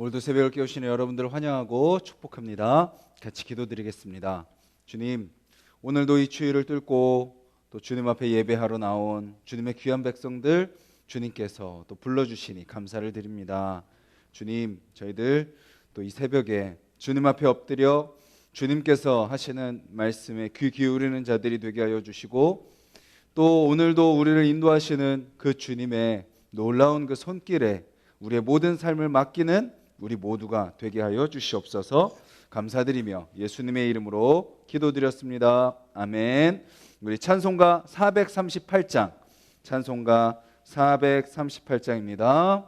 오늘도 새벽을 깨우시는 여러분들을 환영하고 축복합니다. 같이 기도드리겠습니다. 주님, 오늘도 이 주일을 뚫고 또 주님 앞에 예배하러 나온 주님의 귀한 백성들 주님께서 또 불러주시니 감사를 드립니다. 주님, 저희들 또 이 새벽에 주님 앞에 엎드려 주님께서 하시는 말씀에 귀 기울이는 자들이 되게 하여 주시고, 또 오늘도 우리를 인도하시는 그 주님의 놀라운 그 손길에 우리의 모든 삶을 맡기는 우리 모두가 되게 하여 주시옵소서. 감사드리며 예수님의 이름으로 기도드렸습니다. 아멘. 우리 찬송가 438장, 찬송가 438장입니다.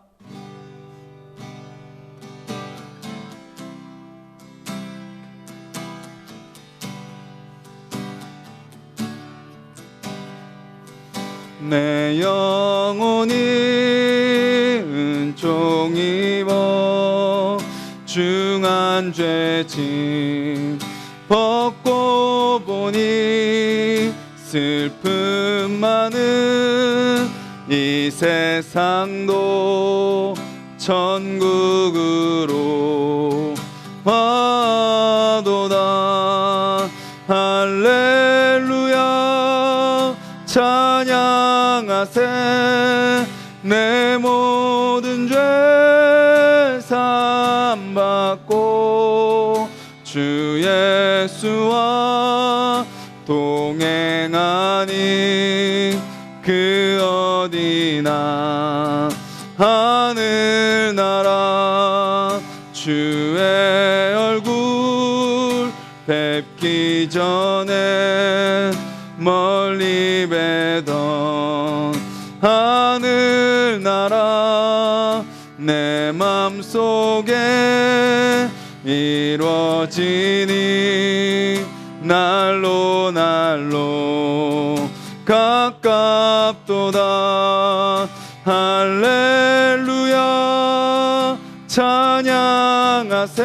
내 영혼이 은총 입어 중한 죄짐 벗고 보니 슬픔 많은 이 세상도 천국으로 와도다. 할렐루야 찬양하세. 내 모든 죄 사함받고 주 예수와 동행하니 그 어디나 하늘나라 주의 얼굴 뵙기 전에 멀리 뵈던 하늘나라 내 맘속에 이루어지니 날로 날로 가깝도다. 할렐루야 찬양하세.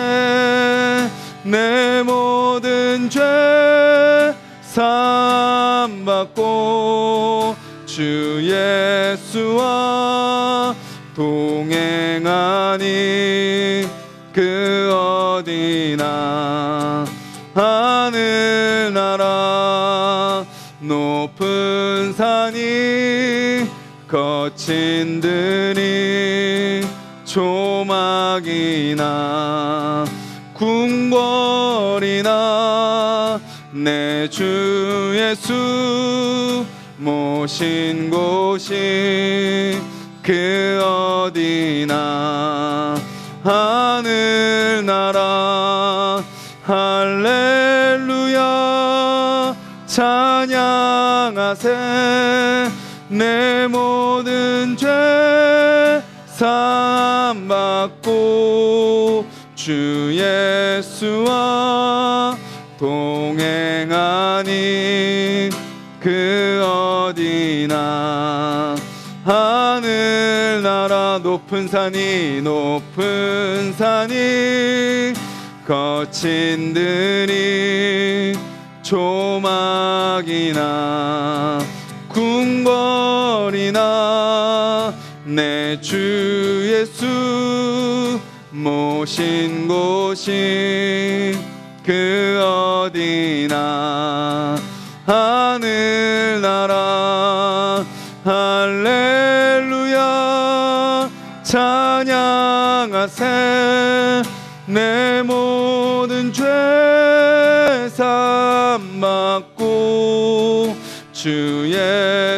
내 모든 죄 사함받고 주 예수와 동행하니 그 어디나 하늘나라 높은 산이 거친 들이 조막이나 궁궐이나 내 주 예수 모신 곳이 그 어디나 하늘나라. 할렐루야 찬양하세. 내 모든 죄 사함받고 주 예수와 동행하니 그 어디나 하늘나라 높은 산이 거친 들이 조막이나 궁궐이나 내 주 예수 모신 곳이 그 어디나 하늘나라. 할렐루야 찬양하세. 내 모든 죄 사함받고 주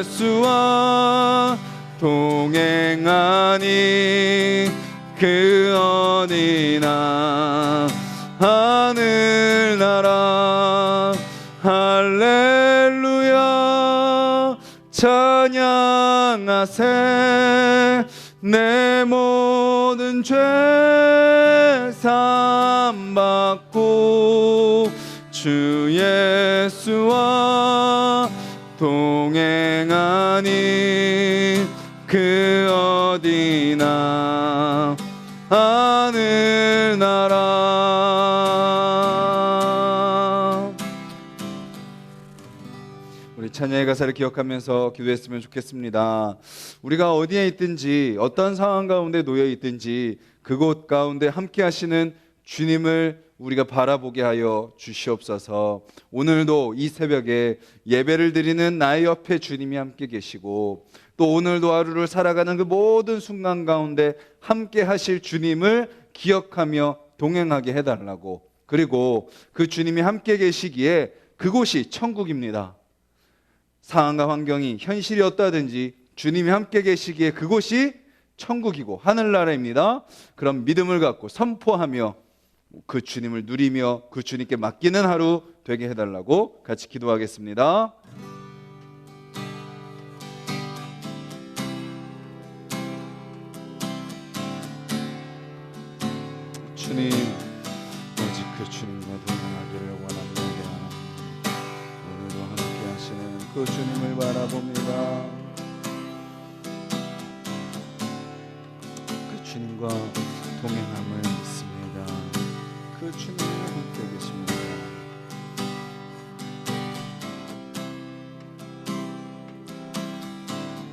예수와 동행하니 그 어디나 하늘나라. 할렐루야 찬양하세. 내 모든 죄 사함받고 주 예수와 동행하니 그 어디나 하늘나라. 우리 우리 찬양의 가사를 기억하면서 기도했으면 좋겠습니다. 우리가 어디에 있든지 어떤 상황 가운데 놓여 있든지 그곳 가운데 함께 하시는 주님을 우리가 바라보게 하여 주시옵소서. 오늘도 이 새벽에 예배를 드리는 나의 옆에 주님이 함께 계시고 또 오늘도 하루를 살아가는 그 모든 순간 가운데 함께 하실 주님을 기억하며 동행하게 해달라고, 그리고 그 주님이 함께 계시기에 그곳이 천국입니다. 상황과 환경이 현실이 어떠하든지 주님이 함께 계시기에 그곳이 천국이고 하늘나라입니다. 그런 믿음을 갖고 선포하며 그 주님을 누리며 그 주님께 맡기는 하루 되게 해달라고 같이 기도하겠습니다. 주님, 오직 그 주님과 동행하기를 원합니다. 오늘도 함께 하시는 그 주님을 바라봅니다. 그 주님과 동행함을 믿습니다. 그 주님이 함께 계십니다.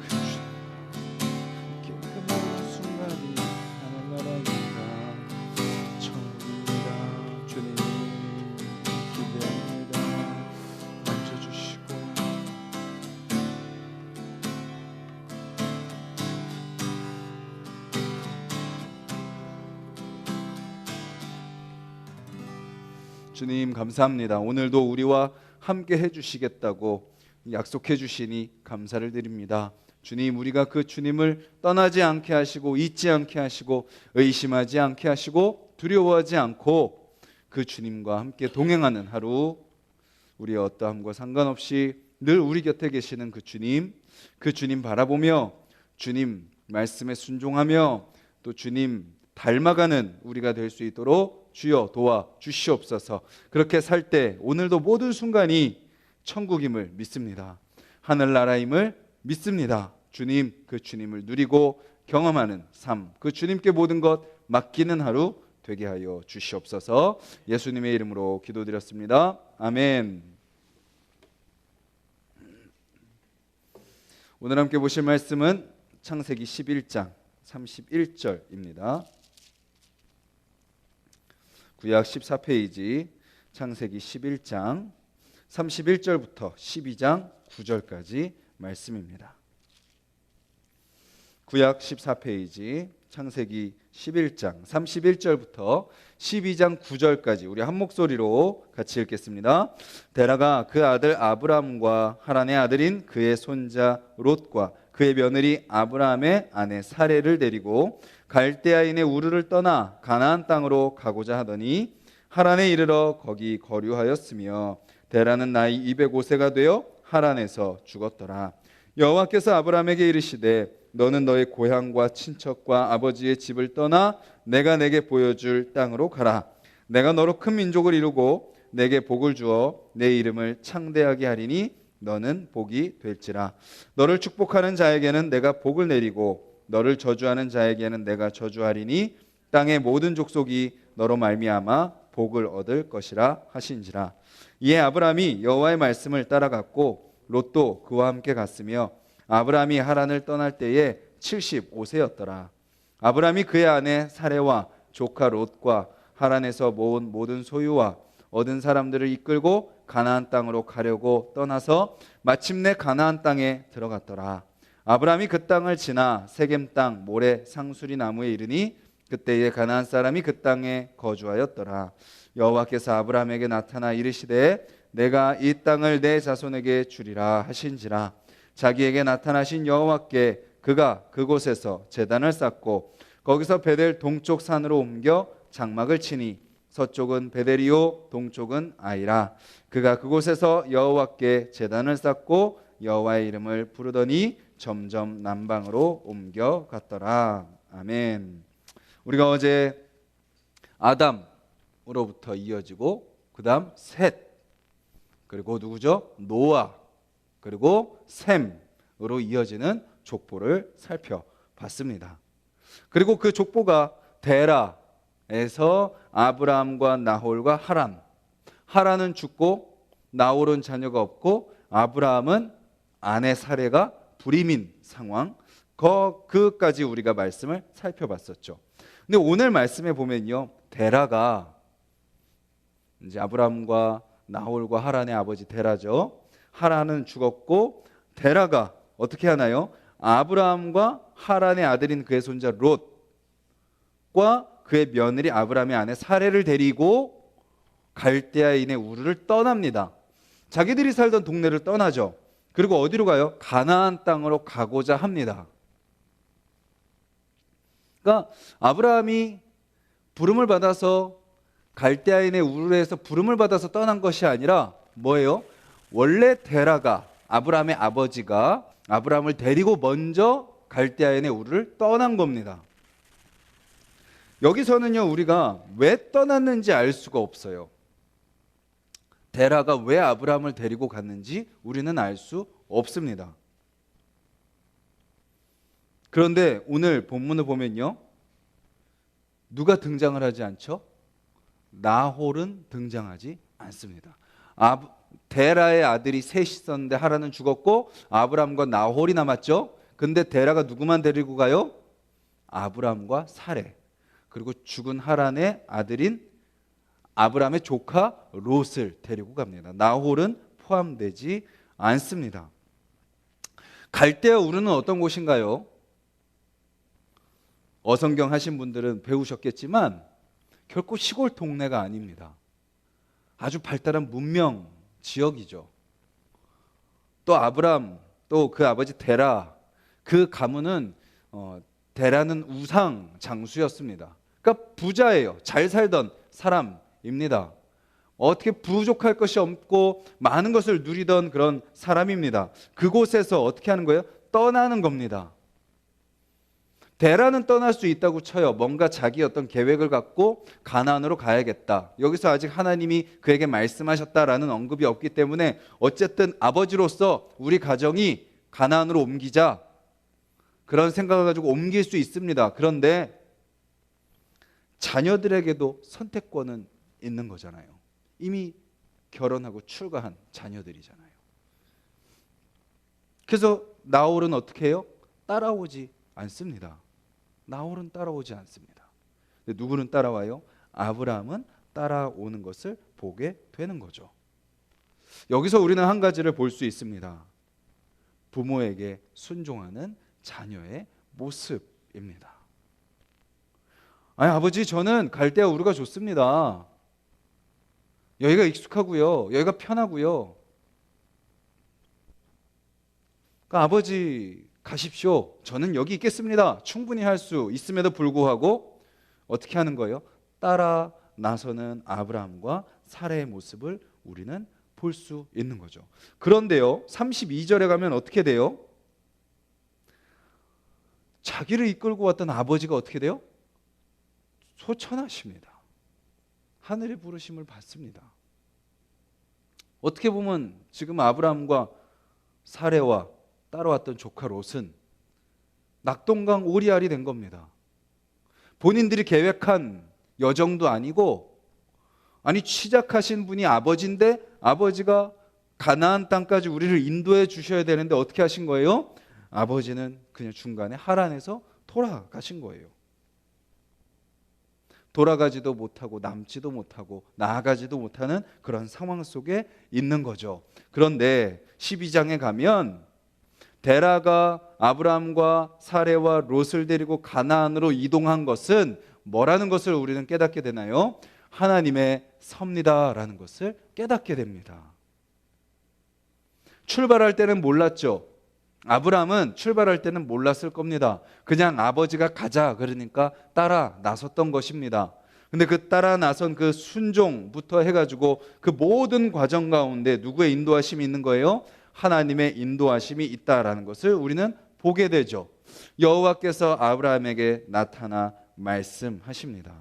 그 주님 함께 그 모든 순간이 하늘나라입니다. 천국입니다. 주님 기대합니다. 만져주시고 주님 감사합니다. 오늘도 우리와 함께 해주시겠다고 약속해 주시니 감사를 드립니다. 주님, 우리가 그 주님을 떠나지 않게 하시고 잊지 않게 하시고 의심하지 않게 하시고 두려워하지 않고 그 주님과 함께 동행하는 하루, 우리의 어떠함과 상관없이 늘 우리 곁에 계시는 그 주님 바라보며 주님 말씀에 순종하며 또 주님 닮아가는 우리가 될 수 있도록 주여 도와 주시옵소서. 그렇게 살 때 오늘도 모든 순간이 천국임을 믿습니다. 하늘나라임을 믿습니다. 주님, 그 주님을 누리고 경험하는 삶, 그 주님께 모든 것 맡기는 하루 되게 하여 주시옵소서. 예수님의 이름으로 기도드렸습니다. 아멘. 오늘 함께 보실 말씀은 창세기 11장 31절입니다. 구약 14페이지 창세기 11장 31절부터 12장 9절까지 말씀입니다. 구약 14페이지 창세기 11장 31절부터 12장 9절까지 우리 한 목소리로 같이 읽겠습니다. 데라가 그 아들 아브람과 하란의 아들인 그의 손자 롯과 그의 며느리 아브라함의 아내 사레를 데리고 갈대아인의 우르를 떠나 가나안 땅으로 가고자 하더니 하란에 이르러 거기 거류하였으며 데라는 나이 205세가 되어 하란에서 죽었더라. 여호와께서 아브라함에게 이르시되 너는 너의 고향과 친척과 아버지의 집을 떠나 내가 내게 보여줄 땅으로 가라. 내가 너로 큰 민족을 이루고 내게 복을 주어 내 이름을 창대하게 하리니 너는 복이 될지라. 너를 축복하는 자에게는 내가 복을 내리고 너를 저주하는 자에게는 내가 저주하리니 땅의 모든 족속이 너로 말미암아 복을 얻을 것이라 하신지라. 이에 아브라함이 여호와의 말씀을 따라갔고 롯도 그와 함께 갔으며 아브라함이 하란을 떠날 때에 75세였더라. 아브라함이 그의 아내 사레와 조카 롯과 하란에서 모은 모든 소유와 얻은 사람들을 이끌고 가나안 땅으로 가려고 떠나서 마침내 가나안 땅에 들어갔더라. 아브라함이 그 땅을 지나 세겜 땅 모래 상수리 나무에 이르니 그때에 가나안 사람이 그 땅에 거주하였더라. 여호와께서 아브라함에게 나타나 이르시되 내가 이 땅을 내 자손에게 주리라 하신지라. 자기에게 나타나신 여호와께 그가 그곳에서 제단을 쌓고 거기서 베델 동쪽 산으로 옮겨 장막을 치니 서쪽은 베델이요 동쪽은 아이라. 그가 그곳에서 여호와께 제단을 쌓고 여호와의 이름을 부르더니 점점 남방으로 옮겨갔더라. 아멘. 우리가 어제 아담으로부터 이어지고 그 다음 셋, 그리고 누구죠? 노아, 그리고 셈으로 이어지는 족보를 살펴봤습니다. 그리고 그 족보가 데라에서 아브라함과 나홀과 하란은 죽고 나홀은 자녀가 없고 아브라함은 아내 사레가 불임인 상황, 그까지 우리가 말씀을 살펴봤었죠. 근데 오늘 말씀에 보면요, 데라가 이제 아브라함과 나홀과 하란의 아버지 데라죠. 하란은 죽었고 데라가 어떻게 하나요? 아브라함과 하란의 아들인 그의 손자 롯과 그의 며느리 아브라함의 아내 사레를 데리고 갈대아인의 우르를 떠납니다. 자기들이 살던 동네를 떠나죠. 그리고 어디로 가요? 가나안 땅으로 가고자 합니다. 그러니까 아브라함이 부름을 받아서 갈대아인의 우르에서 부름을 받아서 떠난 것이 아니라 뭐예요? 원래 데라가 아브라함의 아버지가 아브라함을 데리고 먼저 갈대아인의 우르를 떠난 겁니다. 여기서는요, 우리가 왜 떠났는지 알 수가 없어요. 데라가 왜 아브라함을 데리고 갔는지 우리는 알 수 없습니다. 그런데 오늘 본문을 보면요, 누가 등장을 하지 않죠? 나홀은 등장하지 않습니다. 데라의 아들이 셋이 있었는데 하란은 죽었고 아브라함과 나홀이 남았죠. 근데 데라가 누구만 데리고 가요? 아브라함과 사레, 그리고 죽은 하란의 아들인 아브라함의 조카 롯을 데리고 갑니다. 나홀은 포함되지 않습니다. 갈대아 우르는 어떤 곳인가요? 어성경 하신 분들은 배우셨겠지만 결코 시골 동네가 아닙니다. 아주 발달한 문명 지역이죠. 또 아브람, 또 그 아버지 데라, 그 가문은 데라는 우상 장수였습니다. 그러니까 부자예요. 잘 살던 사람입니다. 어떻게 부족할 것이 없고 많은 것을 누리던 그런 사람입니다. 그곳에서 어떻게 하는 거예요? 떠나는 겁니다. 데라는 떠날 수 있다고 쳐요. 뭔가 자기 어떤 계획을 갖고 가나안으로 가야겠다. 여기서 아직 하나님이 그에게 말씀하셨다라는 언급이 없기 때문에 어쨌든 아버지로서 우리 가정이 가나안으로 옮기자, 그런 생각을 가지고 옮길 수 있습니다. 그런데 자녀들에게도 선택권은 있는 거잖아요. 이미 결혼하고 출가한 자녀들이잖아요. 그래서 나홀은 어떻게 해요? 따라오지 않습니다. 나홀은 따라오지 않습니다. 근데 누구는 따라와요? 아브라함은 따라오는 것을 보게 되는 거죠. 여기서 우리는 한 가지를 볼 수 있습니다. 부모에게 순종하는 자녀의 모습입니다. 아니, 아버지, 저는 갈대아 우르가 좋습니다. 여기가 익숙하고요, 여기가 편하고요. 그러니까 아버지 가십시오. 저는 여기 있겠습니다. 충분히 할 수 있음에도 불구하고 어떻게 하는 거예요? 따라 나서는 아브라함과 사레의 모습을 우리는 볼 수 있는 거죠. 그런데요, 32절에 가면 어떻게 돼요? 자기를 이끌고 왔던 아버지가 어떻게 돼요? 소천하십니다. 하늘의 부르심을 받습니다. 어떻게 보면 지금 아브라함과 사레와 따라왔던 조카 롯은 낙동강 오리알이 된 겁니다. 본인들이 계획한 여정도 아니고, 아니 취작하신 분이 아버지인데 아버지가 가나안 땅까지 우리를 인도해 주셔야 되는데 어떻게 하신 거예요? 아버지는 그냥 중간에 하란에서 돌아가신 거예요. 돌아가지도 못하고 남지도 못하고 나아가지도 못하는 그런 상황 속에 있는 거죠. 그런데 12장에 가면 데라가 아브라함과 사레와 롯을 데리고 가나안으로 이동한 것은 뭐라는 것을 우리는 깨닫게 되나요? 하나님의 섭니다라는 것을 깨닫게 됩니다. 출발할 때는 몰랐죠. 아브라함은 출발할 때는 몰랐을 겁니다. 그냥 아버지가 가자 그러니까 따라 나섰던 것입니다. 근데 그 따라 나선 그 순종부터 해가지고 그 모든 과정 가운데 누구의 인도하심이 있는 거예요? 하나님의 인도하심이 있다라는 것을 우리는 보게 되죠. 여호와께서 아브라함에게 나타나 말씀하십니다.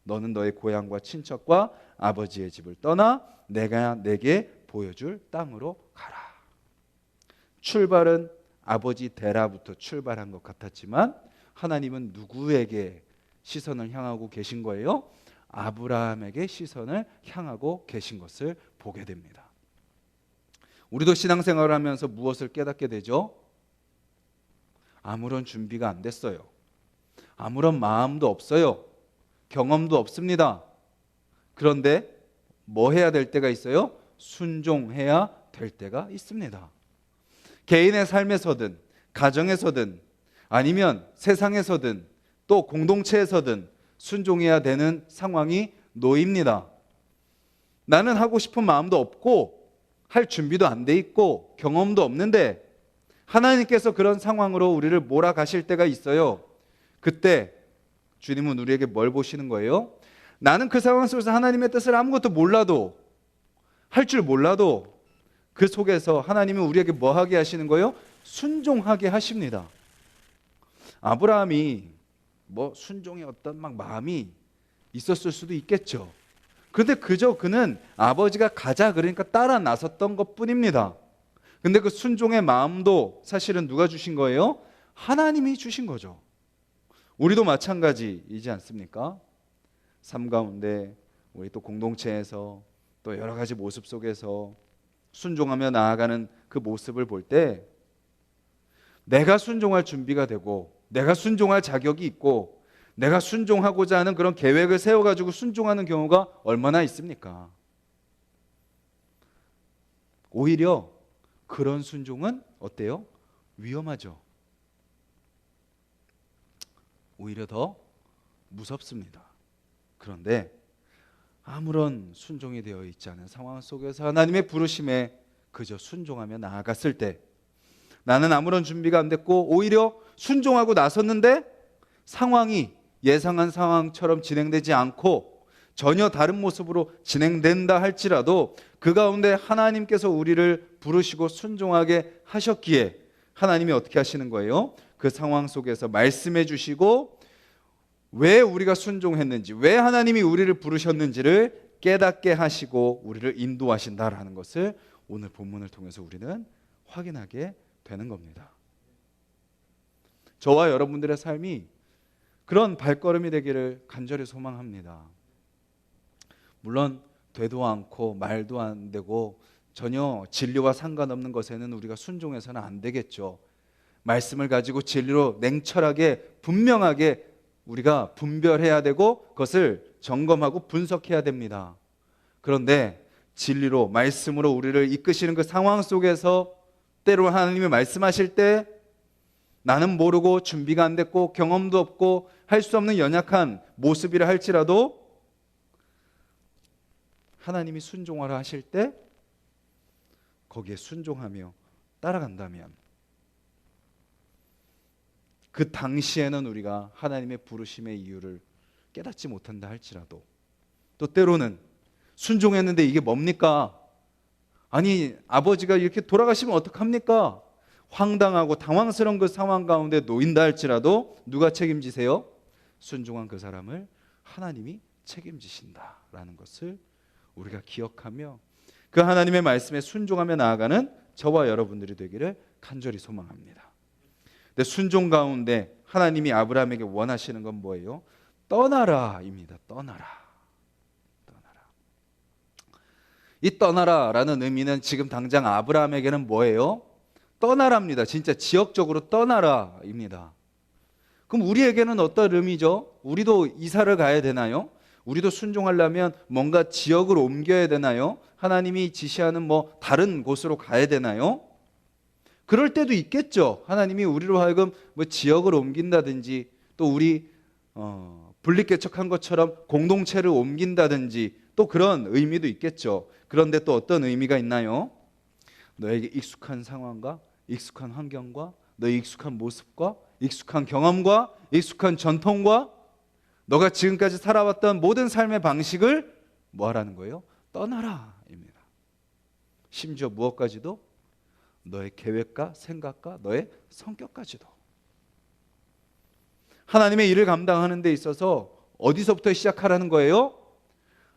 너는 너의 고향과 친척과 아버지의 집을 떠나 내가 내게 보여줄 땅으로 가라. 출발은 아버지 데라부터 출발한 것 같았지만 하나님은 누구에게 시선을 향하고 계신 거예요? 아브라함에게 시선을 향하고 계신 것을 보게 됩니다. 우리도 신앙생활을 하면서 무엇을 깨닫게 되죠? 아무런 준비가 안 됐어요. 아무런 마음도 없어요. 경험도 없습니다. 그런데 뭐 해야 될 때가 있어요? 순종해야 될 때가 있습니다. 개인의 삶에서든 가정에서든 아니면 세상에서든 또 공동체에서든 순종해야 되는 상황이 놓입니다. 나는 하고 싶은 마음도 없고 할 준비도 안 돼 있고 경험도 없는데 하나님께서 그런 상황으로 우리를 몰아가실 때가 있어요. 그때 주님은 우리에게 뭘 보시는 거예요? 나는 그 상황 속에서 하나님의 뜻을 아무것도 몰라도, 할 줄 몰라도 그 속에서 하나님은 우리에게 뭐 하게 하시는 거예요? 순종하게 하십니다. 아브라함이 뭐 순종의 어떤 막 마음이 있었을 수도 있겠죠. 그런데 그저 그는 아버지가 가자 그러니까 따라 나섰던 것 뿐입니다. 근데 그 순종의 마음도 사실은 누가 주신 거예요? 하나님이 주신 거죠. 우리도 마찬가지이지 않습니까? 삶 가운데 우리 또 공동체에서 또 여러 가지 모습 속에서 순종하며 나아가는 그 모습을 볼 때 내가 순종할 준비가 되고 내가 순종할 자격이 있고 내가 순종하고자 하는 그런 계획을 세워가지고 순종하는 경우가 얼마나 있습니까? 오히려 그런 순종은 어때요? 위험하죠. 오히려 더 무섭습니다. 그런데 아무런 순종이 되어 있지 않은 상황 속에서 하나님의 부르심에 그저 순종하며 나아갔을 때 나는 아무런 준비가 안 됐고 오히려 순종하고 나섰는데 상황이 예상한 상황처럼 진행되지 않고 전혀 다른 모습으로 진행된다 할지라도 그 가운데 하나님께서 우리를 부르시고 순종하게 하셨기에 하나님이 어떻게 하시는 거예요? 그 상황 속에서 말씀해 주시고 왜 우리가 순종했는지, 왜 하나님이 우리를 부르셨는지를 깨닫게 하시고 우리를 인도하신다라는 것을 오늘 본문을 통해서 우리는 확인하게 되는 겁니다. 저와 여러분들의 삶이 그런 발걸음이 되기를 간절히 소망합니다. 물론 되도 않고 말도 안 되고 전혀 진리와 상관없는 것에는 우리가 순종해서는 안 되겠죠. 말씀을 가지고 진리로 냉철하게 분명하게 우리가 분별해야 되고 그것을 점검하고 분석해야 됩니다. 그런데 진리로 말씀으로 우리를 이끄시는 그 상황 속에서 때로 하나님이 말씀하실 때 나는 모르고 준비가 안 됐고 경험도 없고 할 수 없는 연약한 모습이라 할지라도 하나님이 순종하라 하실 때 거기에 순종하며 따라간다면 그 당시에는 우리가 하나님의 부르심의 이유를 깨닫지 못한다 할지라도 또 때로는 순종했는데 이게 뭡니까? 아니 아버지가 이렇게 돌아가시면 어떡합니까? 황당하고 당황스러운 그 상황 가운데 놓인다 할지라도 누가 책임지세요? 순종한 그 사람을 하나님이 책임지신다라는 것을 우리가 기억하며 그 하나님의 말씀에 순종하며 나아가는 저와 여러분들이 되기를 간절히 소망합니다. 근데 순종 가운데 하나님이 아브라함에게 원하시는 건 뭐예요? 떠나라입니다. 떠나라. 이 떠나라라는 의미는 지금 당장 아브라함에게는 뭐예요? 떠나랍니다. 진짜 지역적으로 떠나라입니다. 그럼 우리에게는 어떤 의미죠? 우리도 이사를 가야 되나요? 우리도 순종하려면 뭔가 지역을 옮겨야 되나요? 하나님이 지시하는 뭐 다른 곳으로 가야 되나요? 그럴 때도 있겠죠. 하나님이 우리로 하여금 뭐 지역을 옮긴다든지 또 우리 분립개척한 것처럼 공동체를 옮긴다든지 또 그런 의미도 있겠죠. 그런데 또 어떤 의미가 있나요? 너에게 익숙한 상황과 익숙한 환경과 너의 익숙한 모습과 익숙한 경험과 익숙한 전통과 너가 지금까지 살아왔던 모든 삶의 방식을 뭐 하라는 거예요? 떠나라입니다. 심지어 무엇까지도? 너의 계획과 생각과 너의 성격까지도. 하나님의 일을 감당하는 데 있어서 어디서부터 시작하라는 거예요?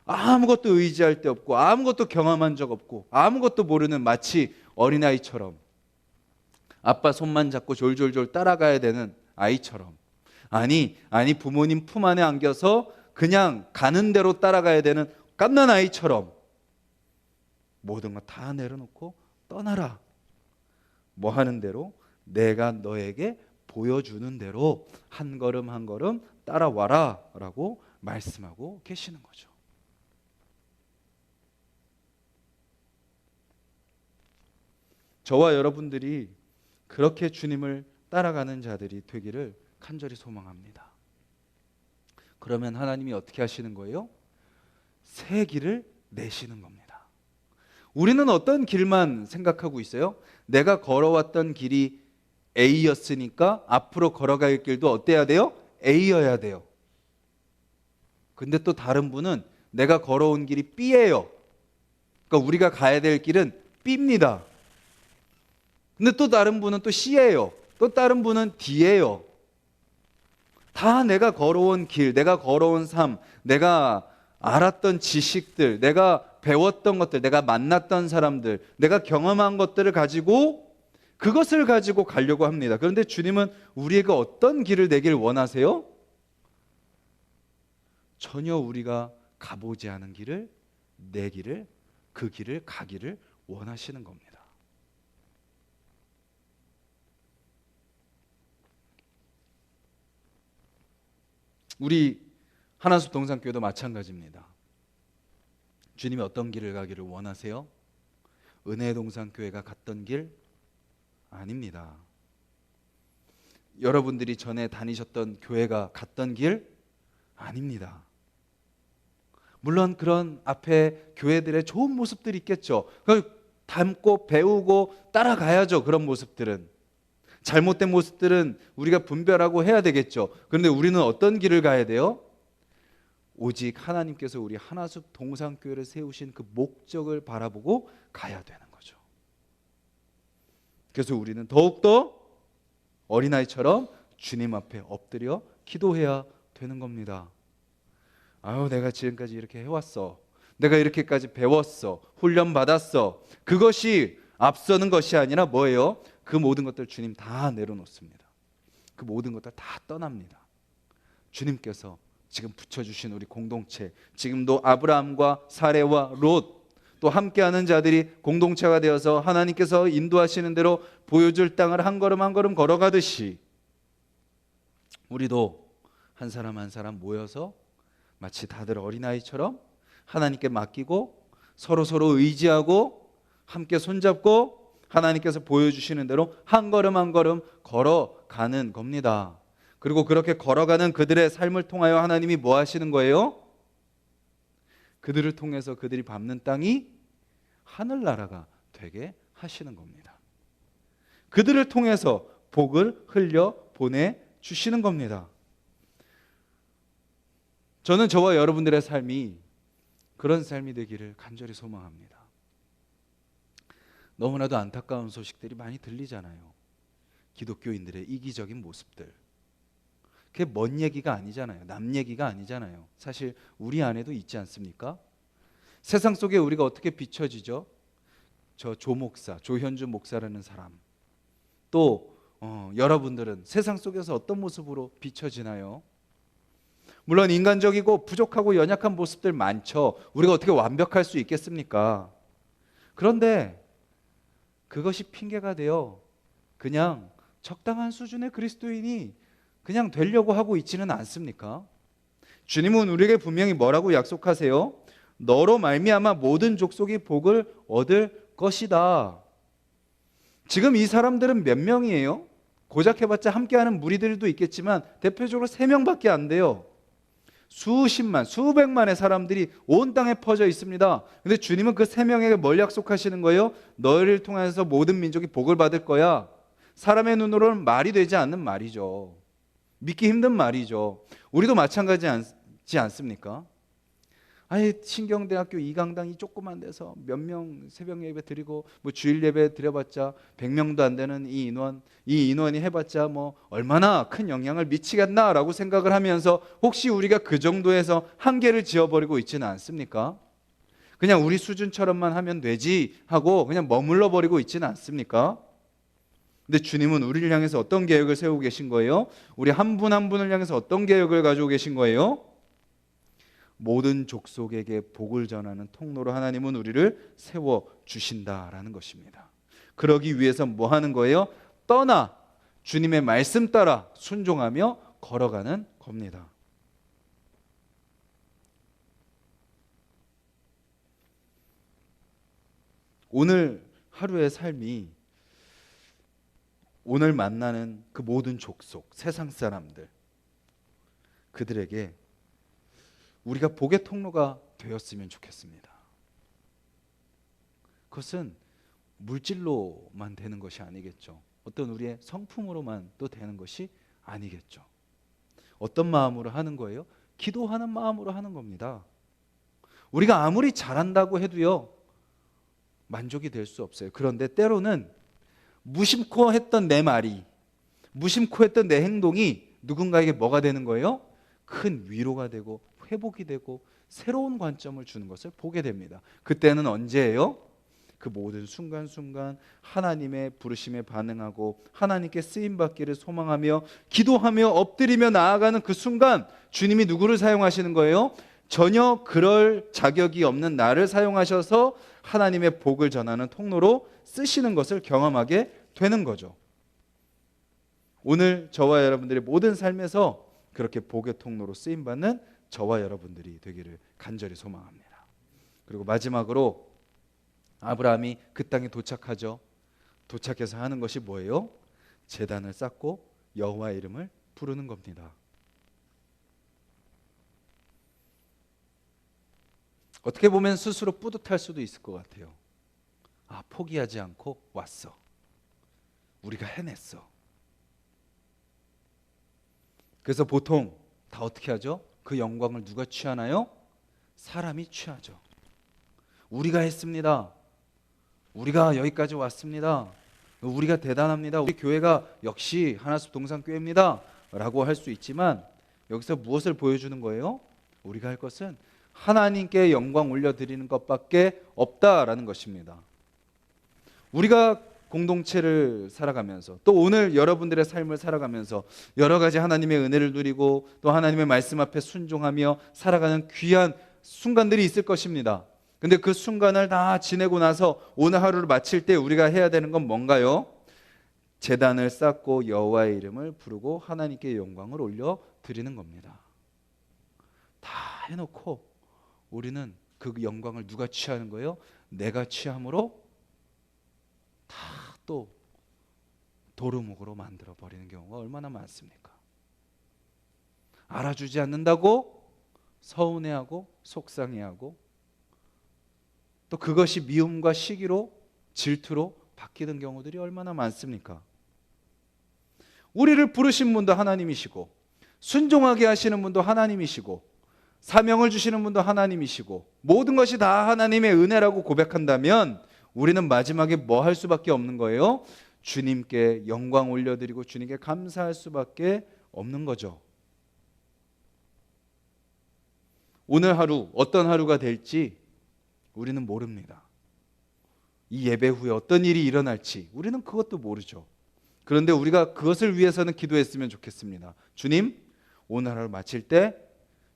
아무것도 의지할 데 없고 아무것도 경험한 적 없고 아무것도 모르는 마치 어린아이처럼 아빠 손만 잡고 졸졸졸 따라가야 되는 아이처럼 아니 부모님 품 안에 안겨서 그냥 가는 대로 따라가야 되는 갓난 아이처럼 모든 거 다 내려놓고 떠나라. 뭐 하는 대로? 내가 너에게 보여주는 대로 한 걸음 한 걸음 따라와라 라고 말씀하고 계시는 거죠. 저와 여러분들이 그렇게 주님을 따라가는 자들이 되기를 간절히 소망합니다. 그러면 하나님이 어떻게 하시는 거예요? 새 길을 내시는 겁니다. 우리는 어떤 길만 생각하고 있어요? 내가 걸어왔던 길이 A였으니까 앞으로 걸어갈 길도 어때야 돼요? A여야 돼요. 근데 또 다른 분은 내가 걸어온 길이 B예요. 그러니까 우리가 가야 될 길은 B입니다. 근데 또 다른 분은 또 C예요. 또 다른 분은 D예요. 다 내가 걸어온 길, 내가 걸어온 삶, 내가 알았던 지식들, 내가 배웠던 것들, 내가 만났던 사람들, 내가 경험한 것들을 가지고 그것을 가지고 가려고 합니다. 그런데 주님은 우리에게 어떤 길을 내길 원하세요? 전혀 우리가 가보지 않은 길을, 내 길을, 그 길을 가기를 원하시는 겁니다. 우리 하나숲 동산교회도 마찬가지입니다. 주님이 어떤 길을 가기를 원하세요? 은혜 동산교회가 갔던 길? 아닙니다. 여러분들이 전에 다니셨던 교회가 갔던 길? 아닙니다. 물론 그런 앞에 교회들의 좋은 모습들이 있겠죠. 그걸 닮고 배우고 따라가야죠. 그런 모습들은. 잘못된 모습들은 우리가 분별하고 해야 되겠죠. 그런데 우리는 어떤 길을 가야 돼요? 오직 하나님께서 우리 하나숲 동산교회를 세우신 그 목적을 바라보고 가야 되는 거죠. 그래서 우리는 더욱더 어린아이처럼 주님 앞에 엎드려 기도해야 되는 겁니다. 아유, 내가 지금까지 이렇게 해왔어. 내가 이렇게까지 배웠어. 훈련받았어. 그것이 앞서는 것이 아니라 뭐예요? 그 모든 것들 주님 다 내려놓습니다. 그 모든 것들 다 떠납니다. 주님께서 지금 붙여주신 우리 공동체, 지금도 아브라함과 사레와 롯, 또 함께하는 자들이 공동체가 되어서 하나님께서 인도하시는 대로 보여줄 땅을 한 걸음 한 걸음 걸어가듯이 우리도 한 사람 한 사람 모여서 마치 다들 어린아이처럼 하나님께 맡기고 서로 의지하고 함께 손잡고 하나님께서 보여주시는 대로 한 걸음 한 걸음 걸어가는 겁니다. 그리고 그렇게 걸어가는 그들의 삶을 통하여 하나님이 뭐 하시는 거예요? 그들을 통해서 그들이 밟는 땅이 하늘나라가 되게 하시는 겁니다. 그들을 통해서 복을 흘려 보내주시는 겁니다. 저는 저와 여러분들의 삶이 그런 삶이 되기를 간절히 소망합니다. 너무나도 안타까운 소식들이 많이 들리잖아요. 기독교인들의 이기적인 모습들. 그게 먼 얘기가 아니잖아요. 남 얘기가 아니잖아요. 사실 우리 안에도 있지 않습니까? 세상 속에 우리가 어떻게 비춰지죠? 저 조 목사, 조현주 목사라는 사람. 또 여러분들은 세상 속에서 어떤 모습으로 비춰지나요? 물론 인간적이고 부족하고 연약한 모습들 많죠. 우리가 어떻게 완벽할 수 있겠습니까? 그런데 그것이 핑계가 되어 그냥 적당한 수준의 그리스도인이 그냥 되려고 하고 있지는 않습니까? 주님은 우리에게 분명히 뭐라고 약속하세요? 너로 말미암아 모든 족속이 복을 얻을 것이다. 지금 이 사람들은 몇 명이에요? 고작 해봤자 함께하는 무리들도 있겠지만 대표적으로 3명밖에 안 돼요. 수십만, 수백만의 사람들이 온 땅에 퍼져 있습니다. 근데 주님은 그 3명에게 뭘 약속하시는 거예요? 너희를 통해서 모든 민족이 복을 받을 거야. 사람의 눈으로는 말이 되지 않는 말이죠. 믿기 힘든 말이죠. 우리도 마찬가지지 않습니까? 아예 신경대학교 2강당 이 조그만 데서 몇 명 새벽 예배 드리고 뭐 주일 예배 드려봤자 100명도 안 되는 이 인원이 해봤자 뭐 얼마나 큰 영향을 미치겠나라고 생각을 하면서 혹시 우리가 그 정도에서 한계를 지어버리고 있지는 않습니까? 그냥 우리 수준처럼만 하면 되지 하고 그냥 머물러 버리고 있지는 않습니까? 근데 주님은 우리를 향해서 어떤 계획을 세우고 계신 거예요? 우리 한 분 한 분을 향해서 어떤 계획을 가지고 계신 거예요? 모든 족속에게 복을 전하는 통로로 하나님은 우리를 세워주신다라는 것입니다. 그러기 위해서 뭐 하는 거예요? 떠나 주님의 말씀 따라 순종하며 걸어가는 겁니다. 오늘 하루의 삶이 오늘 만나는 그 모든 족속, 세상 사람들, 그들에게 우리가 복의 통로가 되었으면 좋겠습니다. 그것은 물질로만 되는 것이 아니겠죠. 어떤 우리의 성품으로만 또 되는 것이 아니겠죠. 어떤 마음으로 하는 거예요? 기도하는 마음으로 하는 겁니다. 우리가 아무리 잘한다고 해도요, 만족이 될 수 없어요. 그런데 때로는 무심코 했던 내 말이, 무심코 했던 내 행동이 누군가에게 뭐가 되는 거예요? 큰 위로가 되고 회복이 되고 새로운 관점을 주는 것을 보게 됩니다. 그때는 언제예요? 그 모든 순간순간 하나님의 부르심에 반응하고 하나님께 쓰임받기를 소망하며 기도하며 엎드리며 나아가는 그 순간 주님이 누구를 사용하시는 거예요? 전혀 그럴 자격이 없는 나를 사용하셔서 하나님의 복을 전하는 통로로 쓰시는 것을 경험하게 되는 거죠. 오늘 저와 여러분들의 모든 삶에서 그렇게 복의 통로로 쓰임받는 저와 여러분들이 되기를 간절히 소망합니다. 그리고 마지막으로 아브라함이 그 땅에 도착하죠. 도착해서 하는 것이 뭐예요? 제단을 쌓고 여호와의 이름을 부르는 겁니다. 어떻게 보면 스스로 뿌듯할 수도 있을 것 같아요. 아, 포기하지 않고 왔어. 우리가 해냈어. 그래서 보통 다 어떻게 하죠? 그 영광을 누가 취하나요? 사람이 취하죠. 우리가 했습니다. 우리가 여기까지 왔습니다. 우리가 대단합니다. 우리 교회가 역시 하나숲 동산교회입니다 라고 할 수 있지만 여기서 무엇을 보여주는 거예요? 우리가 할 것은 하나님께 영광 올려드리는 것밖에 없다라는 것입니다. 우리가 공동체를 살아가면서 또 오늘 여러분들의 삶을 살아가면서 여러 가지 하나님의 은혜를 누리고 또 하나님의 말씀 앞에 순종하며 살아가는 귀한 순간들이 있을 것입니다. 근데 그 순간을 다 지내고 나서 오늘 하루를 마칠 때 우리가 해야 되는 건 뭔가요? 제단을 쌓고 여호와의 이름을 부르고 하나님께 영광을 올려 드리는 겁니다. 다 해놓고 우리는 그 영광을 누가 취하는 거예요? 내가 취함으로 다 또 도루묵으로 만들어 버리는 경우가 얼마나 많습니까? 알아주지 않는다고 서운해하고 속상해하고 또 그것이 미움과 시기로 질투로 바뀌는 경우들이 얼마나 많습니까? 우리를 부르신 분도 하나님이시고 순종하게 하시는 분도 하나님이시고 사명을 주시는 분도 하나님이시고 모든 것이 다 하나님의 은혜라고 고백한다면 우리는 마지막에 뭐 할 수밖에 없는 거예요? 주님께 영광 올려드리고 주님께 감사할 수밖에 없는 거죠. 오늘 하루 어떤 하루가 될지 우리는 모릅니다. 이 예배 후에 어떤 일이 일어날지 우리는 그것도 모르죠. 그런데 우리가 그것을 위해서는 기도했으면 좋겠습니다. 주님, 오늘 하루 마칠 때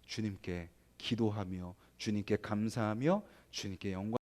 주님께 기도하며 주님께 감사하며 주님께 영광